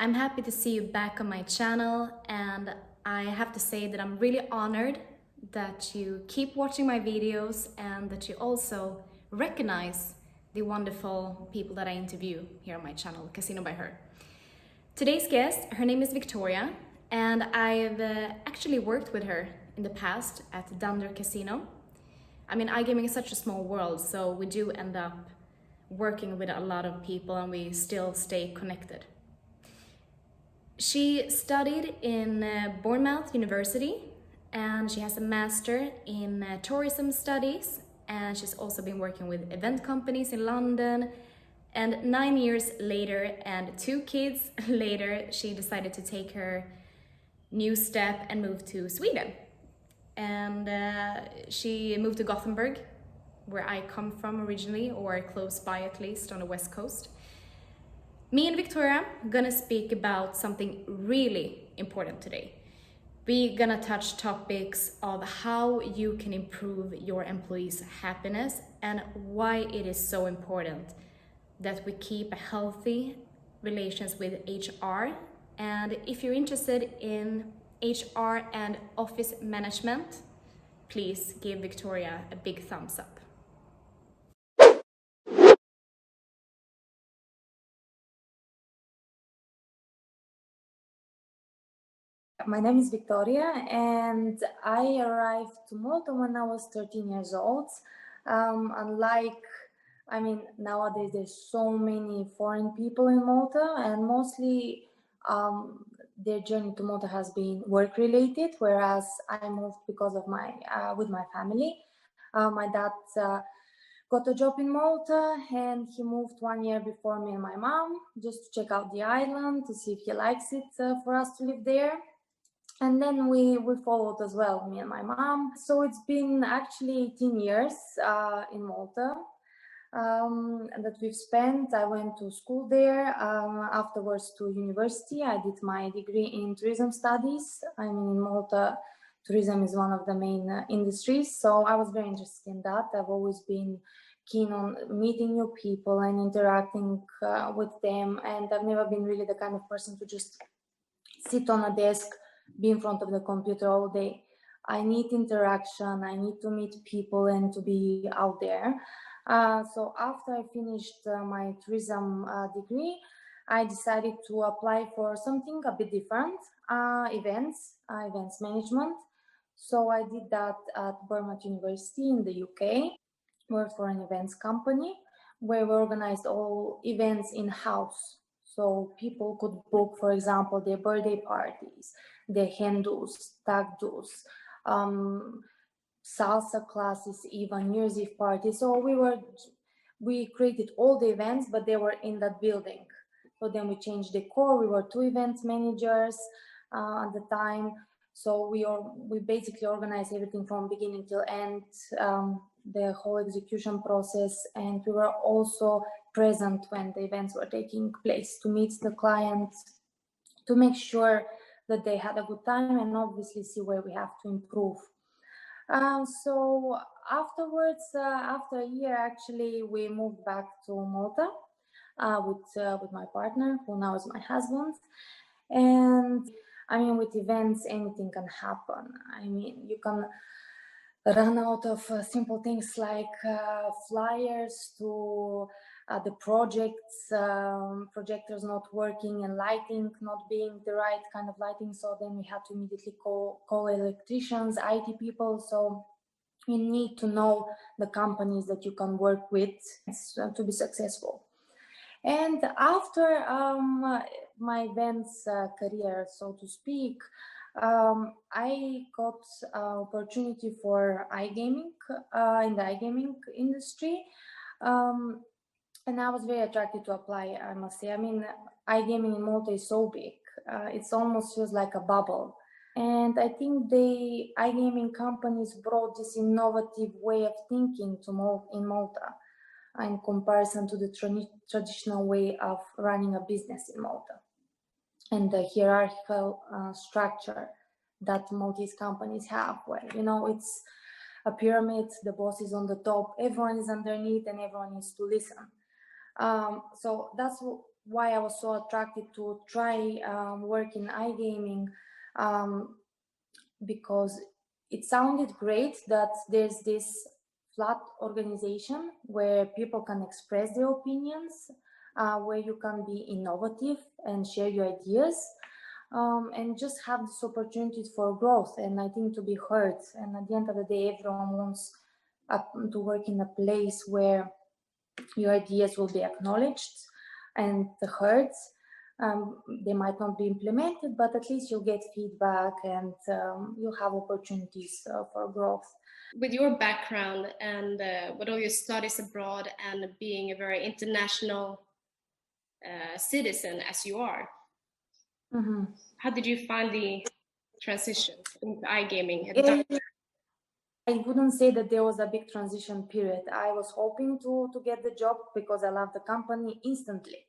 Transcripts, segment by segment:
I'm happy to see you back on my channel, and I have to say that I'm really honored that you keep watching my videos and that you also recognize the wonderful people that I interview here on my channel, Casino by Her. Today's guest, her name is Viktoriya, and I've actually worked with her in the past at Dunder Casino. I mean, iGaming is such a small world, so we do end up working with a lot of people and we still stay connected. She studied in Bournemouth University, and she has a master in tourism studies, and she's also been working with event companies in London. And 9 years later and 2 kids later, she decided to take her new step and move to Sweden. And she moved to Gothenburg, where I come from originally, or close by at least, on the west coast. Me and Viktoriya are gonna speak about something really important today. We're gonna touch topics of how you can improve your employees' happiness and why it is so important that we keep a healthy relations with HR. And if you're interested in HR and office management, please give Viktoriya a big thumbs up. My name is Viktoriya, and I arrived to Malta when I was 13 years old. Nowadays there's so many foreign people in Malta, and mostly their journey to Malta has been work related, whereas I moved because of with my family. My dad got a job in Malta, and he moved 1 year before me and my mom, just to check out the island, to see if he likes it for us to live there. And then we followed as well, me and my mom. So it's been actually 18 years in Malta that we've spent. I went to school there, afterwards to university. I did my degree in tourism studies. I mean, in Malta, tourism is one of the main industries. So I was very interested in that. I've always been keen on meeting new people and interacting with them. And I've never been really the kind of person to just sit on a desk, be in front of the computer all day. I need interaction, I need to meet people and to be out there. So after I finished my tourism degree, I decided to apply for something a bit different, events management. So I did that at Bournemouth University in the UK, worked for an events company where we organized all events in-house. So people could book, for example, their birthday parties, their hen do's, stag do's, salsa classes, even New Year's Eve parties. So we created all the events, but they were in that building. So then we changed the core. We were 2 events managers at the time. So we basically organized everything from beginning till end, the whole execution process, and we were also present when the events were taking place to meet the clients, to make sure that they had a good time, and obviously see where we have to improve. So afterwards, after a year, actually, we moved back to Malta with my partner, who now is my husband. And I mean, with events, anything can happen. I mean, you can run out of simple things like flyers to the projectors not working and lighting not being the right kind of lighting. So then we had to immediately call electricians, IT people. So you need to know the companies that you can work with to be successful. And after my events career, so to speak, I got opportunity for iGaming in the iGaming industry, and I was very attracted to apply, I must say. I mean, iGaming in Malta is so big, it almost feels like a bubble. And I think the iGaming companies brought this innovative way of thinking in Malta in comparison to the traditional way of running a business in Malta, and the hierarchical structure that Maltese companies have, where, you know, it's a pyramid, the boss is on the top, everyone is underneath, and everyone needs to listen. So that's why I was so attracted to try work in iGaming, because it sounded great that there's this flat organization where people can express their opinions, where you can be innovative and share your ideas, and just have this opportunity for growth, and I think to be heard. And at the end of the day, everyone wants to work in a place where your ideas will be acknowledged and heard. They might not be implemented, but at least you'll get feedback, and you'll have opportunities for growth. With your background and with all your studies abroad and being a very international citizen as you are, how did you find the transition into iGaming? I wouldn't say that there was a big transition period. I was hoping to get the job because I love the company instantly.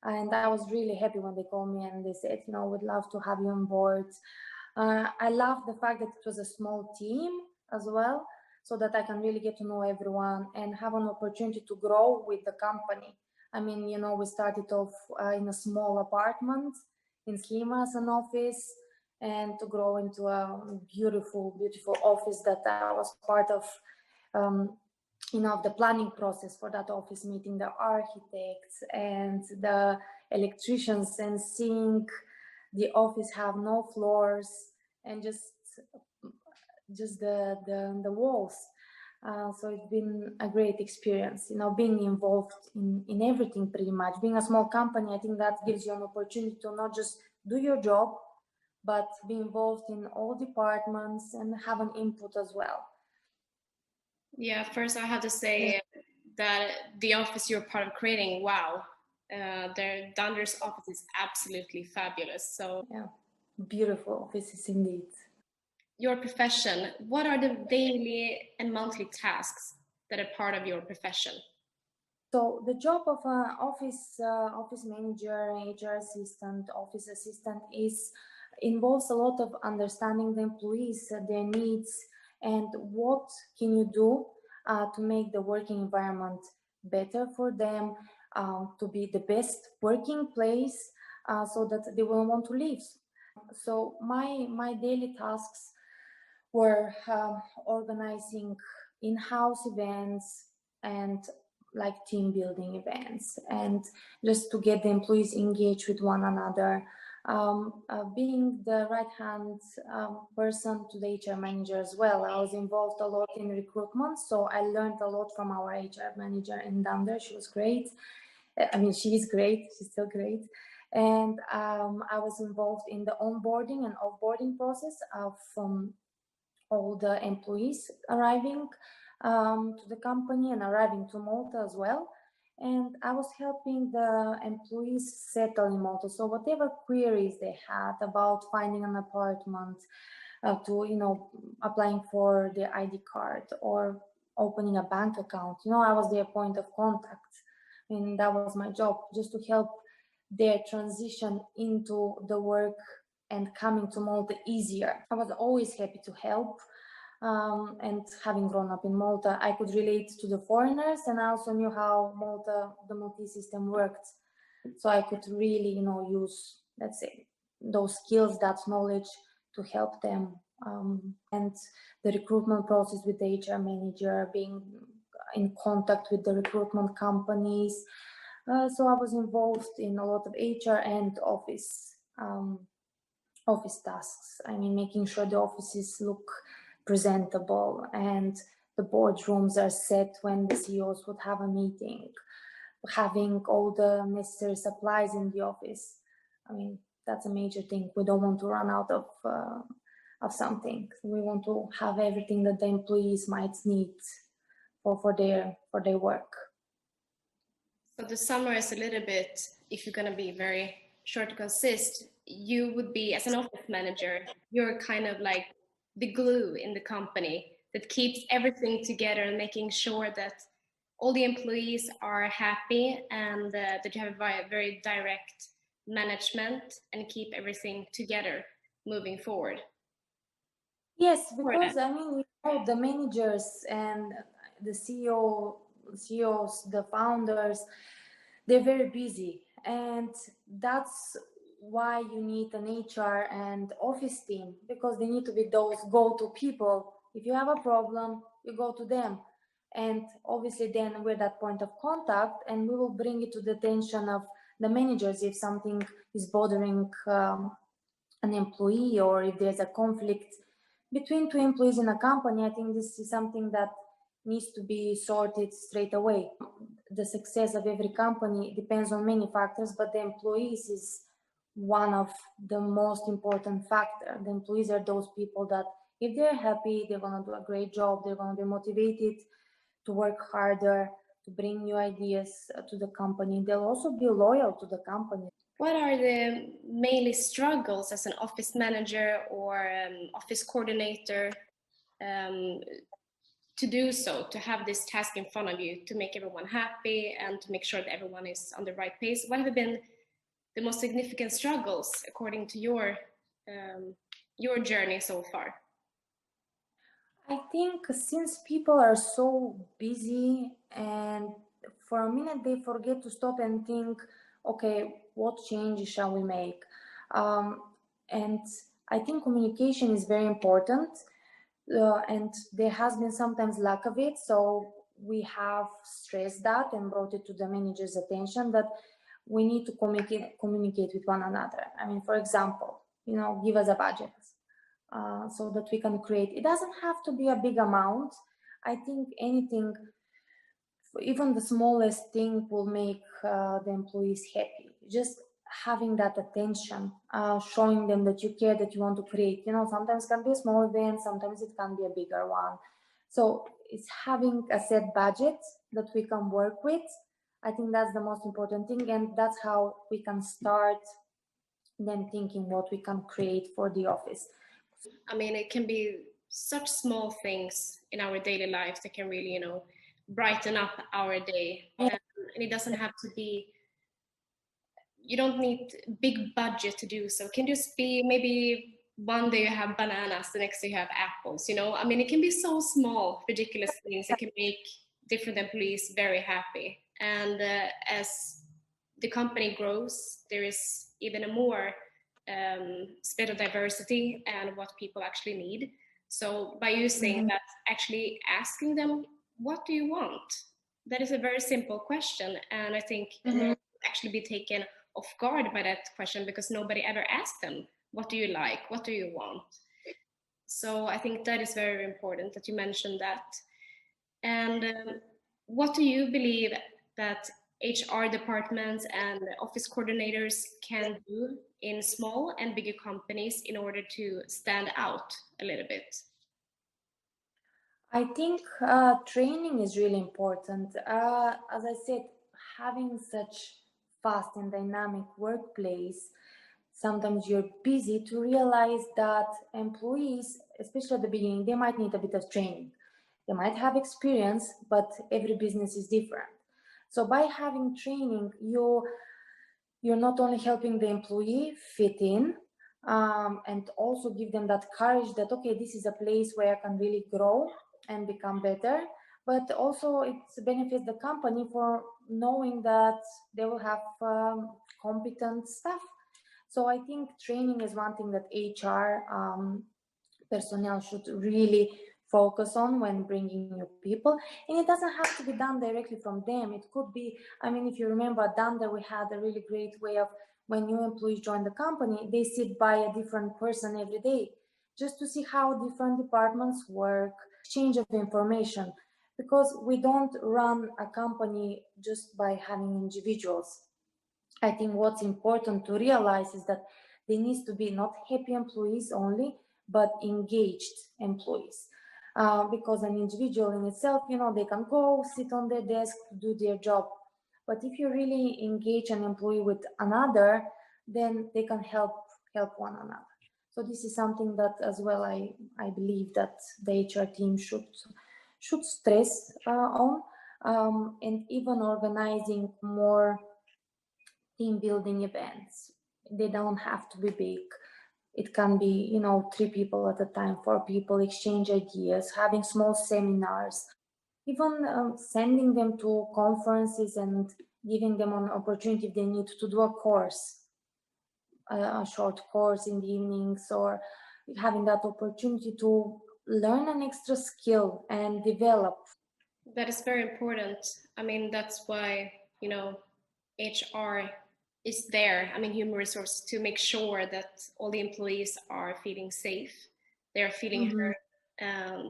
And I was really happy when they called me and they said, we'd love to have you on board. I love the fact that it was a small team as well, so that I can really get to know everyone and have an opportunity to grow with the company. I mean, we started off in a small apartment in Sligh as an office, and to grow into a beautiful, beautiful office that I was part of, the planning process for that office, meeting the architects and the electricians and seeing the office have no floors and just the walls. So it's been a great experience, being involved in everything pretty much. Being a small company, I think that gives you an opportunity to not just do your job, but be involved in all departments and have an input as well. Yeah, first I have to say that the office you're part of creating, wow, their Dunder's office is absolutely fabulous. So yeah, beautiful offices indeed. Your profession, what are the daily and monthly tasks that are part of your profession? So the job of an office manager, HR assistant, office assistant involves a lot of understanding the employees, their needs, and what can you do to make the working environment better for them, to be the best working place, so that they will want to leave. So my daily tasks were organizing in-house events and like team building events, and just to get the employees engaged with one another, being the right hand person to the HR manager as well. I was involved a lot in recruitment, so I learned a lot from our HR manager in Dunder. She was great. I mean, she is great. She's still great. And I was involved in the onboarding and offboarding process from all the employees arriving to the company and arriving to Malta as well. And I was helping the employees settle in Malta. So whatever queries they had about finding an apartment, to applying for their ID card or opening a bank account, I was their point of contact. And that was my job, just to help their transition into the work and coming to Malta easier. I was always happy to help. And having grown up in Malta, I could relate to the foreigners, and I also knew how the Maltese system worked. So I could really, use, let's say, those skills, that knowledge to help them. And the recruitment process with the HR manager, being in contact with the recruitment companies. So I was involved in a lot of HR and office tasks. I mean, making sure the offices look presentable and the boardrooms are set when the CEOs would have a meeting, having all the necessary supplies in the office. I mean, that's a major thing. We don't want to run out of something. We want to have everything that the employees might need for their work. So to summarize a little bit, if you're going to be very short to consist, you would be, as an office manager, you're kind of like the glue in the company that keeps everything together and making sure that all the employees are happy and that you have a very direct management and keep everything together moving forward. Yes, because I mean, the managers and the CEOs, the founders, they're very busy, And that's why you need an HR and office team, because they need to be those go-to people. If you have a problem, you go to them. And obviously then we're that point of contact, and we will bring it to the attention of the managers if something is bothering an employee, or if there's a conflict between two employees in a company. I think this is something that needs to be sorted straight away. The success of every company depends on many factors, but the employees is one of the most important factor. The employees are those people that if they're happy, they're going to do a great job, they're going to be motivated to work harder, to bring new ideas to the company. They'll also be loyal to the company. What are the mainly struggles as an office manager or office coordinator to do so, to have this task in front of you, to make everyone happy and to make sure that everyone is on the right pace? What have been the most significant struggles according to your journey so far? I think since people are so busy, and for a minute they forget to stop and think, okay, what changes shall we make? And I think communication is very important, and there has been sometimes lack of it. So we have stressed that and brought it to the manager's attention that we need to communicate with one another. I mean, for example, give us a budget. So that we can create. It doesn't have to be a big amount. I think anything, even the smallest thing, will make the employees happy. Just having that attention, showing them that you care, that you want to create. Sometimes it can be a small event, sometimes it can be a bigger one. So it's having a set budget that we can work with. I think that's the most important thing, and that's how we can start then thinking what we can create for the office. I mean, it can be such small things in our daily lives that can really, brighten up our day. And it doesn't have to be, you don't need big budget to do so. It can just be maybe one day you have bananas, the next day you have apples, I mean, it can be so small, ridiculous things that can make different employees very happy. And as the company grows, there is even a more split of diversity and what people actually need. So by using that, actually asking them, what do you want? That is a very simple question. And I think actually be taken off guard by that question, because nobody ever asked them, what do you like? What do you want? So I think that is very important that you mentioned that. And what do you believe that HR departments and office coordinators can do in small and bigger companies in order to stand out a little bit? I think training is really important. As I said, having such fast and dynamic workplace, sometimes you're busy to realize that employees, especially at the beginning, they might need a bit of training. They might have experience, but every business is different. So by having training, you're not only helping the employee fit in, and also give them that courage that, okay, this is a place where I can really grow and become better, but also it benefits the company for knowing that they will have competent staff. So I think training is one thing that HR personnel should really focus on when bringing new people. And it doesn't have to be done directly from them. It could be, I mean, if you remember at Dunder, we had a really great way of, when new employees join the company, they sit by a different person every day, just to see how different departments work, exchange of information, because we don't run a company just by having individuals. I think what's important to realize is that there needs to be not happy employees only, but engaged employees. Because an individual in itself, they can go sit on their desk to do their job. But if you really engage an employee with another, then they can help one another. So this is something that as well I believe that the HR team should stress on, and even organizing more team building events. They don't have to be big. It can be, 3 people at a time, 4 people, exchange ideas, having small seminars, even sending them to conferences and giving them an opportunity if they need to do a course, a short course in the evenings, or having that opportunity to learn an extra skill and develop. That is very important. I mean, that's why, you know, HR is there. I mean, human resources, to make sure that all the employees are feeling safe, they're feeling heard,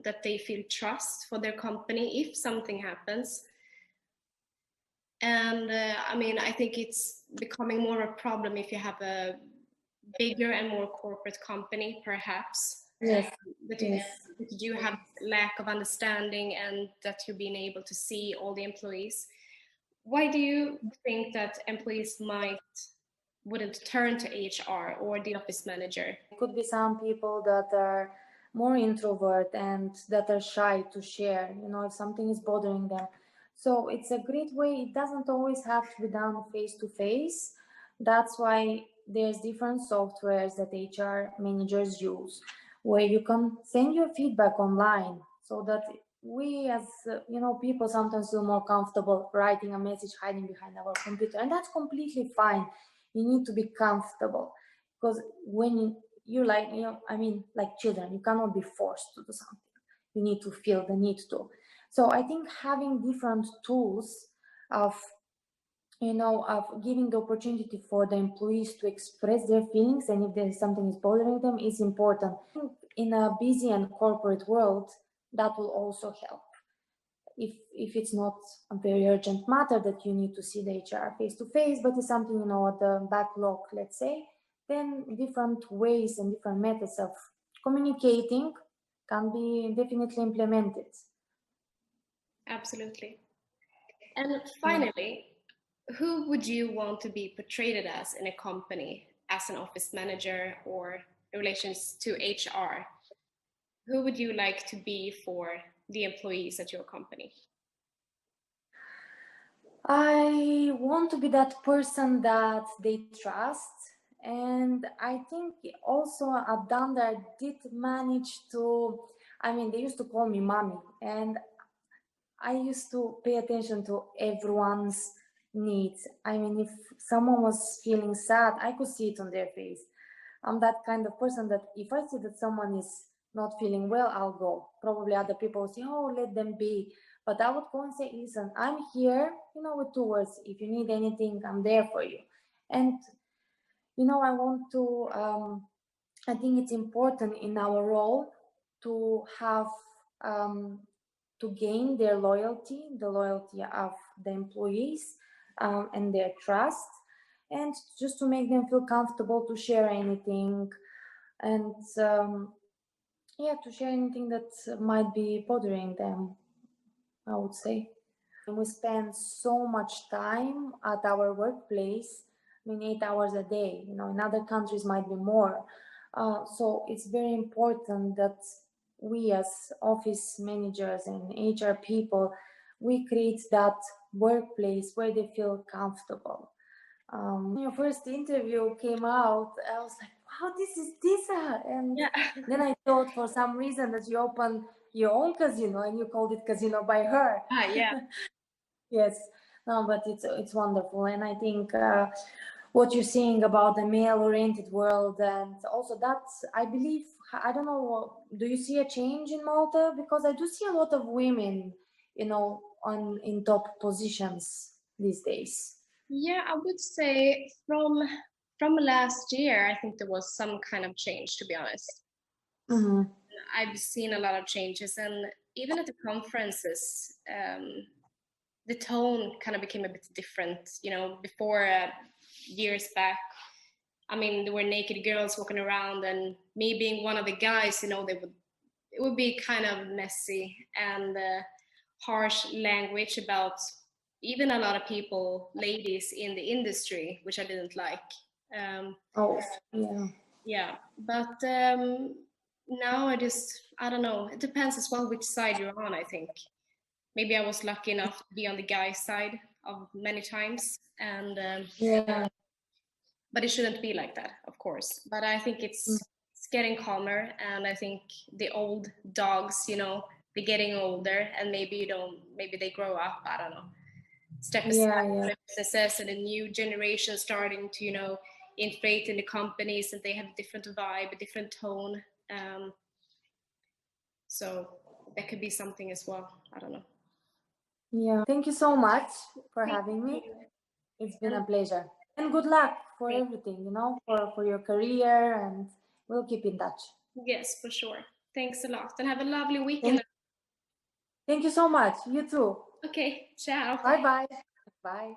that they feel trust for their company if something happens. And I mean, I think it's becoming more a problem if you have a bigger and more corporate company, perhaps. Yes. That Yes. you have lack of understanding and that you're being able to see all the employees. Why do you think that employees wouldn't turn to HR or the office manager? Could be some people that are more introvert and that are shy to share, if something is bothering them. So it's a great way. It doesn't always have to be done face to face. That's why there's different softwares that HR managers use, where you can send your feedback online, so that we as people sometimes feel more comfortable writing a message hiding behind our computer, and that's completely fine. You need to be comfortable, because when you like children, you cannot be forced to do something. You need to feel the need to. So I think having different tools of giving the opportunity for the employees to express their feelings, and if there is something is bothering them, is important. In a busy and corporate world, that will also help. If it's not a very urgent matter that you need to see the HR face to face, but it's something at the backlog, let's say, then different ways and different methods of communicating can be definitely implemented. Absolutely. And finally, who would you want to be portrayed as in a company as an office manager or in relations to HR? Who would you like to be for the employees at your company? I want to be that person that they trust. And I think also at Dunder I did manage to, they used to call me mommy, and I used to pay attention to everyone's needs. If someone was feeling sad, I could see it on their face. I'm that kind of person that if I see that someone is not feeling well, I'll go. Probably other people will say, oh, let them be. But I would go and say, listen, I'm here, with 2 words. If you need anything, I'm there for you. And, I want to, I think it's important in our role to have, to gain their loyalty, the loyalty of the employees, and their trust, and just to make them feel comfortable to share anything, and to share anything that might be bothering them, I would say. We spend so much time at our workplace, 8 hours a day. In other countries might be more. So it's very important that we as office managers and HR people, we create that workplace where they feel comfortable. When your first interview came out, I was like, wow, this is Disa. And then I thought for some reason that you opened your own casino and you called it Casino by Her. Yeah. Yes, no, but it's wonderful. And I think what you're saying about the male-oriented world, and also that's, I believe, I don't know, do you see a change in Malta? Because I do see a lot of women, in top positions these days. Yeah, I would say from last year, I think there was some kind of change, to be honest. Mm-hmm. I've seen a lot of changes, and even at the conferences, the tone kind of became a bit different. Before years back, there were naked girls walking around, and me being one of the guys, it would be kind of messy and harsh language about even a lot of people, ladies in the industry, which I didn't like. Oh, yeah. Yeah, but now I don't know. It depends as well which side you're on, I think. Maybe I was lucky enough to be on the guy's side of many times, and Yeah. but it shouldn't be like that, of course. But I think it's getting calmer, and I think the old dogs, they're getting older, and maybe they grow up. I don't know. step aside Yeah. from the businesses and a new generation starting to, inflate in the companies, and they have a different vibe, a different tone. So that could be something as well. I don't know. Yeah. Thank you so much for Thank having me. you. It's been a pleasure. And good luck for everything, for your career, and we'll keep in touch. Yes, for sure. Thanks a lot, and have a lovely Thank, weekend. thank you so much. You too. Okay, ciao. Bye-bye. Bye.